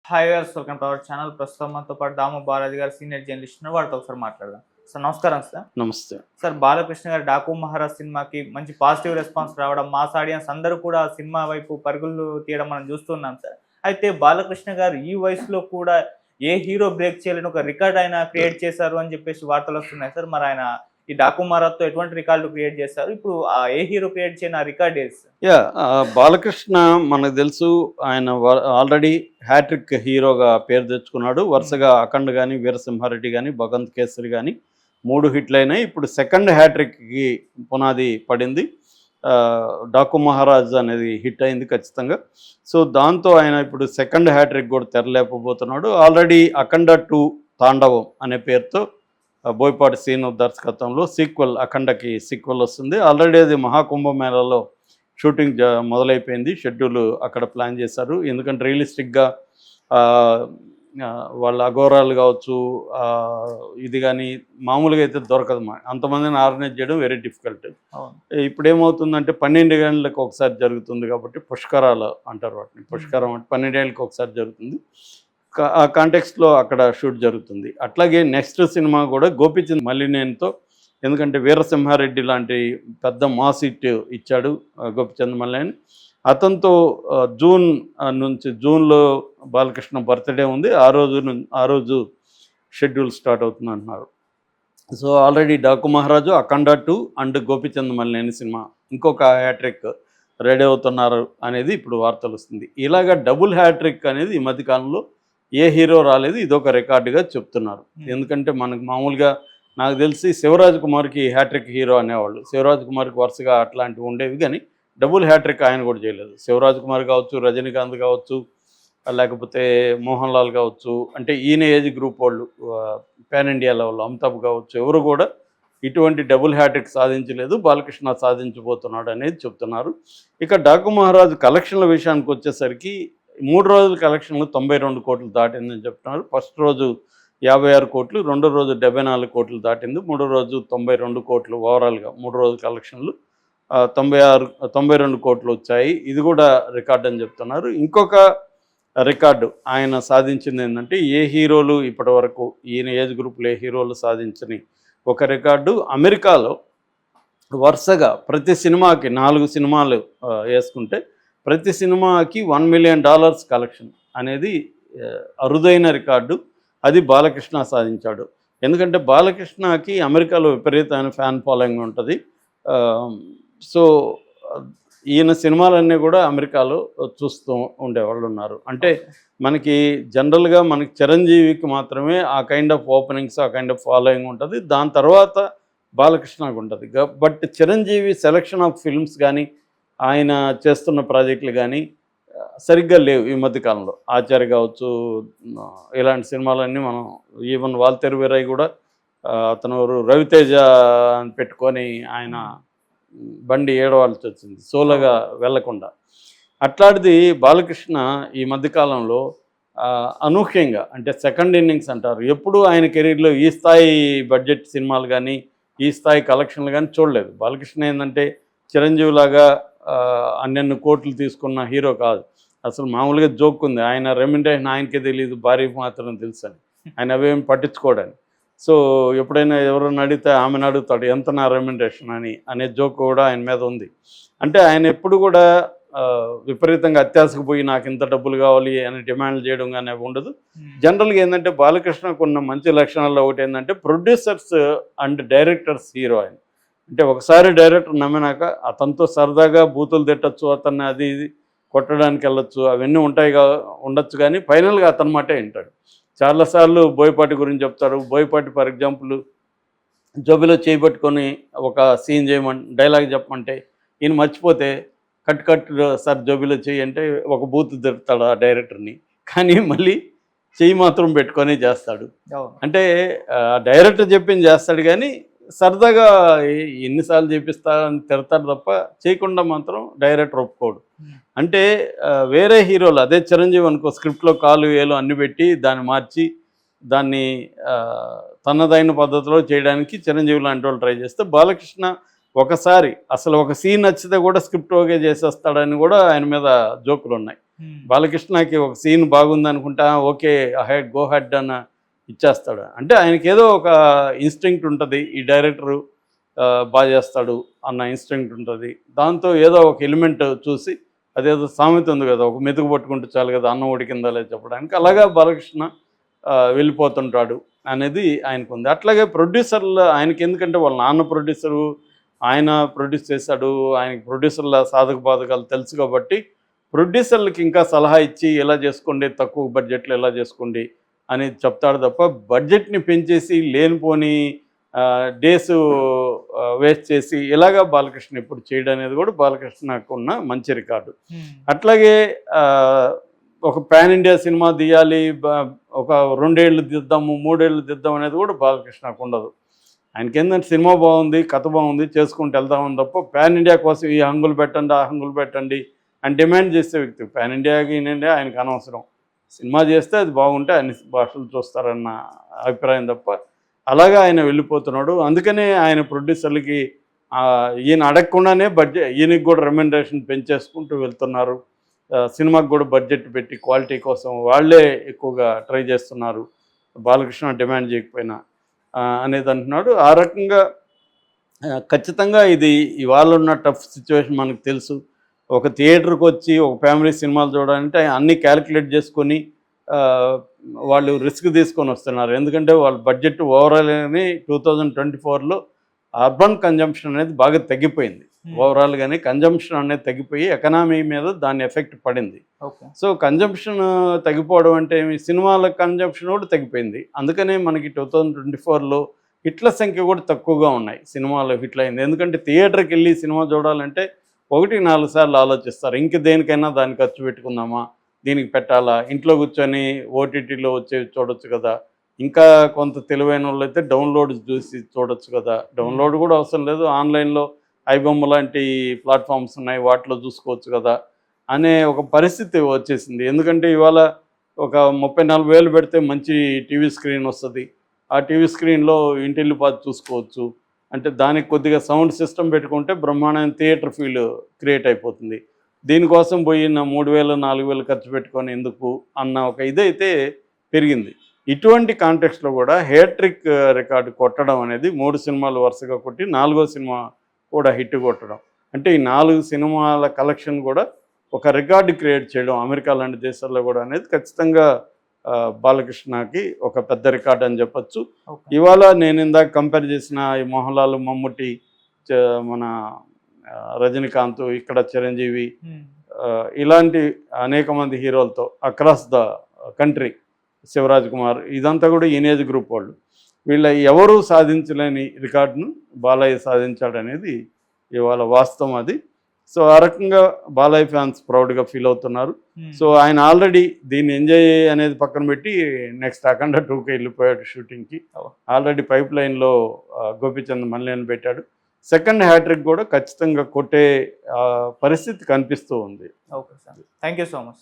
Hi viewers, welcome to our channel. ప్రస్తుతం మనతో పాటు దాము బాలాజీ గారు సీనియర్ జర్నలిస్ట్ ఉన్నారు. వారితో ఒకసారి మాట్లాడదాం. సార్ నమస్కారం. సార్ నమస్తే. సార్ బాలకృష్ణ గారు డాకు మహారాజ్ సినిమాకి మంచి పాజిటివ్ రెస్పాన్స్ రావడం, మాస్ ఆడియన్స్ అందరూ కూడా ఆ సినిమా వైపు పరుగులు తీయడం మనం చూస్తున్నాం సార్. అయితే బాలకృష్ణ గారు ఈ వయసులో కూడా ఏ హీరో బ్రేక్ చేయలేని ఒక రికార్డ్ ఆయన క్రియేట్ చేశారు అని చెప్పేసి వార్తలు వస్తున్నాయి సార్. మరి ఆయన ఈ డాకు మహారాజ్తో ఎటువంటి రికార్డు క్రియేట్ చేశారు? ఇప్పుడు ఏ హీరో క్రియేట్ చేయని ఆ రికార్డ్ ఏది సార్? బాలకృష్ణ మనకు తెలుసు, ఆయన ఆల్రెడీ హ్యాట్రిక్ హీరోగా పేరు తెచ్చుకున్నాడు. వరుసగా అఖండ్ కానీ, వీరసింహారెడ్డి కానీ, భగవంత్ కేసరి కానీ 3 హిట్లు అయినాయి. ఇప్పుడు సెకండ్ హ్యాట్రిక్కి పునాది పడింది. డాకు మహారాజ్ అనేది హిట్ అయింది ఖచ్చితంగా. సో దాంతో ఆయన ఇప్పుడు సెకండ్ హ్యాట్రిక్ కూడా తెరలేకపోతున్నాడు. ఆల్రెడీ అఖండ 2 తాండవం అనే పేరుతో బోయపాటి శ్రీను దర్శకత్వంలో అఖండకి సీక్వెల్ వస్తుంది. ఆల్రెడీ అది మహాకుంభమేళలో షూటింగ్ మొదలైపోయింది. షెడ్యూల్ అక్కడ ప్లాన్ చేశారు. ఎందుకంటే రియలిస్టిక్గా వాళ్ళ అఘోరాలు కావచ్చు, ఇది కానీ మామూలుగా అయితే దొరకదు. అంతమందిని ఆర్గనైజ్ చేయడం వెరీ డిఫికల్ట్. ఇప్పుడు ఏమవుతుందంటే 12 గంటలకు ఒకసారి జరుగుతుంది కాబట్టి పుష్కరాలు అంటారు వాటిని. పుష్కరం అంటే 12 ఏళ్ళకి ఒకసారి జరుగుతుంది. ఆ కాంటెక్స్ట్లో అక్కడ షూట్ జరుగుతుంది. అట్లాగే నెక్స్ట్ సినిమా కూడా గోపీచంద్ మల్లినేనితో, ఎందుకంటే వీరసింహారెడ్డి లాంటి పెద్ద మాస్ హిట్ ఇచ్చాడు గోపీచంద్ మల్లినేని. అతనితో జూన్లో బాలకృష్ణ బర్త్డే ఉంది. ఆ రోజు షెడ్యూల్ స్టార్ట్ అవుతుంది అంటున్నారు. సో ఆల్రెడీ డాకు మహారాజు, అఖండ 2 అండ్ గోపీచంద్ మల్లినేని సినిమా ఇంకొక హ్యాట్రిక్ రెడీ అవుతున్నారు అనేది ఇప్పుడు వార్తలు వస్తుంది. ఇలాగ డబుల్ హ్యాట్రిక్ అనేది ఈ మధ్యకాలంలో ఏ హీరో రాలేదు. ఇదొక రికార్డుగా చెప్తున్నారు. ఎందుకంటే మనకు మామూలుగా నాకు తెలిసి శివరాజ్ కుమార్కి హ్యాట్రిక్ హీరో అనేవాళ్ళు. శివరాజ్ కుమార్కి వరుసగా అట్లాంటివి ఉండేవి, కానీ డబుల్ హ్యాట్రిక్ ఆయన కూడా చేయలేదు. శివరాజ్ కుమార్ కావచ్చు, రజనీకాంత్ కావచ్చు, లేకపోతే మోహన్ లాల్ కావచ్చు, అంటే ఈయన ఏజ్ గ్రూప్ వాళ్ళు పాన్ ఇండియా లెవెల్లో అమితాబ్ కావచ్చు, ఎవరు కూడా ఇటువంటి డబుల్ హ్యాట్రిక్ సాధించలేదు. బాలకృష్ణ సాధించబోతున్నాడు అనేది చెప్తున్నారు. ఇక డాకు మహారాజ్ కలెక్షన్ల విషయానికి వచ్చేసరికి 3 రోజుల కలెక్షన్లు 92 కోట్లు దాటిందని చెప్తున్నారు. ఫస్ట్ రోజు 56 కోట్లు, రెండో రోజు 74 కోట్లు దాటింది, మూడో రోజు 92 కోట్లు. ఓవరాల్గా 3 రోజుల కలెక్షన్లు 92 కోట్లు వచ్చాయి. ఇది కూడా రికార్డ్ అని చెప్తున్నారు. ఇంకొక రికార్డు ఆయన సాధించింది ఏంటంటే, ఏ హీరోలు ఇప్పటి వరకు ఈయన ఏజ్ గ్రూప్లో ఏ హీరోలు సాధించని ఒక రికార్డు. అమెరికాలో వరుసగా ప్రతి సినిమాకి 4 సినిమాలు వేసుకుంటే ప్రతి సినిమాకి $1 మిలియన్ కలెక్షన్ అనేది అరుదైన రికార్డు. అది బాలకృష్ణ సాధించాడు. ఎందుకంటే బాలకృష్ణకి అమెరికాలో విపరీతమైన ఫ్యాన్ ఫాలోయింగ్ ఉంటుంది. సో ఈయన సినిమాలన్నీ కూడా అమెరికాలో చూస్తూ ఉండేవాళ్ళు ఉన్నారు. అంటే మనకి జనరల్గా మనకి చిరంజీవికి మాత్రమే ఆ కైండ్ ఆఫ్ ఓపెనింగ్స్, ఆ కైండ్ ఆఫ్ ఫాలోయింగ్ ఉంటుంది. దాని తర్వాత బాలకృష్ణకు ఉంటుంది. But Chiranjeevi selection of films కానీ, ఆయన చేస్తున్న ప్రాజెక్టులు కానీ సరిగ్గా లేవు ఈ మధ్యకాలంలో. ఆచార్య కావచ్చు, ఇలాంటి సినిమాలన్నీ మనం ఈవెన్ వాల్తేరు వీరయ్య కూడా అతను రవితేజ అని పెట్టుకొని ఆయన బండి ఏడవాల్సి వచ్చింది సోలోగా వెళ్లకుండా. అట్లాంటిది బాలకృష్ణ ఈ మధ్యకాలంలో అనూహ్యంగా, అంటే సెకండ్ ఇన్నింగ్స్ అంటారు, ఎప్పుడు ఆయన కెరీర్లో ఈ స్థాయి బడ్జెట్ సినిమాలు కానీ, ఈ స్థాయి కలెక్షన్లు కానీ చూడలేదు. బాలకృష్ణ ఏంటంటే చిరంజీవిలాగా అన్నెన్ని కోట్లు తీసుకున్న హీరో కాదు. అసలు మామూలుగా జోక్ ఉంది, ఆయన రెమ్యునరేషన్ ఆయనకే తెలియదు, భార్యకు మాత్రం తెలుసు అని. ఆయన అవేమి పట్టించుకోవడానికి. సో ఎప్పుడైనా ఎవరైనా అడిగితే ఆమెను అడుగుతాడు, ఎంత నా రెమ్యునరేషన్ అనే జోక్ కూడా ఆయన మీద ఉంది. అంటే ఆయన ఎప్పుడు కూడా విపరీతంగా అత్యాశకు పోయి నాకు ఇంత డబ్బులు కావాలి అని డిమాండ్ చేయడం కానీ ఉండదు. జనరల్గా ఏంటంటే బాలకృష్ణకు ఉన్న మంచి లక్షణాల్లో ఒకటి ఏంటంటే ప్రొడ్యూసర్స్ అండ్ డైరెక్టర్స్ హీరో ఆయన. అంటే ఒకసారి డైరెక్టర్ నమ్మినాక అతనితో సరదాగా బూతులు తిట్టచ్చు, అతన్ని అది ఇది కొట్టడానికి వెళ్ళొచ్చు, అవన్నీ ఉండొచ్చు, కానీ ఫైనల్గా అతని మాటే వింటాడు. చాలాసార్లు బోయపాటి గురించి చెప్తారు. బోయపాటి ఫర్ ఎగ్జాంపుల్ జోబిలో చేయబట్టుకొని ఒక సీన్ చేయమని డైలాగ్ చెప్పమంటే ఈయన మర్చిపోతే కట్ సార్ జోబిలో చేయి అంటే ఒక బూత్ తిడతాడు ఆ డైరెక్టర్ని, కానీ మళ్ళీ చెయ్యి మాత్రం పెట్టుకొని చేస్తాడు. అంటే డైరెక్టర్ చెప్పింది చేస్తాడు, కానీ సరదాగా ఎన్నిసార్లు చేపిస్తాడని తిడతాడు తప్ప చేయకుండా మాత్రం డైరెక్టర్ ఒప్పుకోడు. అంటే వేరే హీరోలు, అదే చిరంజీవి అనుకో, స్క్రిప్ట్లో కాలు వేలు అన్ని పెట్టి దాన్ని మార్చి దాన్ని తనదైన పద్ధతిలో చేయడానికి చిరంజీవి లాంటి వాళ్ళు ట్రై చేస్తే, బాలకృష్ణ ఒకసారి అసలు ఒక సీన్ నచ్చితే కూడా స్క్రిప్ట్ ఓకే చేసేస్తాడని కూడా ఆయన మీద జోకులు ఉన్నాయి. బాలకృష్ణకి ఒక సీన్ బాగుంది అనుకుంటా, ఓకే హెడ్ గో హెడ్ అన్న ఇచ్చేస్తాడు. అంటే ఆయనకి ఏదో ఒక ఇన్స్టింక్ట్ ఉంటుంది, ఈ డైరెక్టరు బాగా చేస్తాడు అన్న ఇన్స్టింక్ట్ ఉంటుంది. దాంతో ఏదో ఒక ఎలిమెంట్ చూసి, అదేదో సామెత ఉంది కదా, ఒక మెతుకు పట్టుకుంటే చాలు కదా అన్నం ఉడికిందా లేదు చెప్పడానికి, అలాగా బాలకృష్ణ వెళ్ళిపోతుంటాడు అనేది ఆయనకుంది. అట్లాగే ప్రొడ్యూసర్లు ఆయనకి, ఎందుకంటే వాళ్ళ నాన్న ప్రొడ్యూసరు, ఆయన ప్రొడ్యూస్ చేశాడు, ఆయనకి ప్రొడ్యూసర్ల సాధక బాధకాలు తెలుసు కాబట్టి ప్రొడ్యూసర్లకి ఇంకా సలహా ఇచ్చి ఎలా చేసుకోండి, తక్కువ బడ్జెట్లో ఎలా చేసుకోండి అనేది చెప్తాడు తప్ప, బడ్జెట్ని పెంచేసి లేనిపోని డేస్ వేస్ట్ చేసి ఇలాగా బాలకృష్ణ ఇప్పుడు చేయడం అనేది కూడా బాలకృష్ణకు ఉన్న మంచి రికార్డు. అట్లాగే ఒక పాన్ ఇండియా సినిమా తీయాలి, ఒక 2 ఏళ్ళు తీద్దాము 3 ఏళ్ళు తీద్దాం అనేది కూడా బాలకృష్ణకు ఉండదు. ఆయనకి ఏంటంటే సినిమా బాగుంది, కథ బాగుంది, చేసుకుంటూ వెళ్దామని తప్ప పాన్ ఇండియా కోసం ఈ హంగులు పెట్టండి ఆ హంగులు పెట్టండి అని డిమాండ్ చేసే వ్యక్తి. పాన్ ఇండియాకి ఇండియా ఆయనకు అనవసరం. సినిమా చేస్తే అది బాగుంటే అన్ని భాషలు చూస్తారన్న అభిప్రాయం తప్ప, అలాగా ఆయన వెళ్ళిపోతున్నాడు. అందుకనే ఆయన ప్రొడ్యూసర్లకి ఈయన అడగకుండానే ఈయనకి కూడా రెమ్యునరేషన్ పెంచేసుకుంటూ వెళ్తున్నారు. సినిమాకి కూడా బడ్జెట్ పెట్టి క్వాలిటీ కోసం వాళ్ళే ఎక్కువగా ట్రై చేస్తున్నారు, బాలకృష్ణ డిమాండ్ చేయకపోయినా అనేది అంటున్నాడు. ఆ రకంగా ఖచ్చితంగా ఇది ఇవాళ ఉన్న టఫ్ సిచ్యువేషన్ మనకు తెలుసు. ఒక థియేటర్కి వచ్చి ఒక ఫ్యామిలీ సినిమాలు చూడాలంటే అన్నీ క్యాలిక్యులేట్ చేసుకొని వాళ్ళు రిస్క్ తీసుకొని వస్తున్నారు. ఎందుకంటే వాళ్ళ బడ్జెట్ ఓవరాల్ అని 2024లో అర్బన్ కన్జంప్షన్ అనేది బాగా తగ్గిపోయింది. ఓవరాల్గానే కన్జంప్షన్ అనేది తగ్గిపోయి ఎకనామీ మీద దాని ఎఫెక్ట్ పడింది. సో కన్జంప్షన్ తగ్గిపోవడం అంటే సినిమాల కన్జంప్షన్ కూడా తగ్గిపోయింది. అందుకనే మనకి 2024లో హిట్ల సంఖ్య కూడా తక్కువగా ఉన్నాయి. సినిమాలో హిట్లు అయింది. ఎందుకంటే థియేటర్కి వెళ్ళి సినిమా చూడాలంటే 1-4 సార్లు ఆలోచిస్తారు. ఇంక దేనికైనా దాన్ని ఖర్చు పెట్టుకుందామా, దీనికి పెట్టాలా, ఇంట్లో కూర్చొని ఓటీటీలో వచ్చి చూడొచ్చు కదా, ఇంకా కొంత తెలివైన వాళ్ళు అయితే డౌన్లోడ్ చూసి చూడొచ్చు కదా, డౌన్లోడ్ కూడా అవసరం లేదు, ఆన్లైన్లో ఐబొమ్మ లాంటి ప్లాట్ఫామ్స్ ఉన్నాయి, వాటిలో చూసుకోవచ్చు కదా అనే ఒక పరిస్థితి వచ్చేసింది. ఎందుకంటే ఇవాళ ఒక 30-40 వేలు పెడితే మంచి టీవీ స్క్రీన్ వస్తుంది. ఆ టీవీ స్క్రీన్లో ఇంటిల్లిపాది చూసుకోవచ్చు. అంటే దానికి కొద్దిగా సౌండ్ సిస్టమ్ పెట్టుకుంటే బ్రహ్మాండమైన థియేటర్ ఫీల్ క్రియేట్ అయిపోతుంది. దీనికోసం పోయి 3,000-4,000 ఖర్చు పెట్టుకొని ఎందుకు అన్న ఒక ఇదైతే పెరిగింది. ఇటువంటి కాంటెక్స్ట్లో కూడా హ్యాట్రిక్ రికార్డు కొట్టడం అనేది 3 సినిమాలు వరుసగా కొట్టి 4వ సినిమా కూడా హిట్ కొట్టడం, అంటే ఈ 4 సినిమాల కలెక్షన్ కూడా ఒక రికార్డు క్రియేట్ చేయడం అమెరికా లాంటి దేశాల్లో కూడా అనేది ఖచ్చితంగా బాలకృష్ణకి ఒక పెద్ద రికార్డు అని చెప్పచ్చు. ఇవాళ నేను ఇందాక కంపేర్ చేసిన ఈ మోహన్ లాల్, మమ్ముట్టి, మన రజనీకాంత్, ఇక్కడ చిరంజీవి, ఇలాంటి అనేక మంది హీరోలతో across the country, Shivaraj Kumar, ఇదంతా కూడా ఈనేజ్ గ్రూప్ వాళ్ళు. వీళ్ళ ఎవరూ సాధించలేని రికార్డును బాలయ్య సాధించాడనేది ఇవాళ వాస్తవం అది. సో ఆ రకంగా బాలయ్య ఫ్యాన్స్ ప్రౌడ్గా ఫీల్ అవుతున్నారు. సో ఆయన ఆల్రెడీ దీన్ని ఎంజాయ్ అనేది పక్కన పెట్టి నెక్స్ట్ అఖండ 2కి వెళ్ళిపోయాడు షూటింగ్కి. ఆల్రెడీ పైప్ లైన్లో గోపీచంద్ మల్లేని పెట్టాడు. సెకండ్ హ్యాట్రిక్ కూడా ఖచ్చితంగా కొట్టే పరిస్థితి కనిపిస్తూ ఉంది. Okay sir, thank you so much.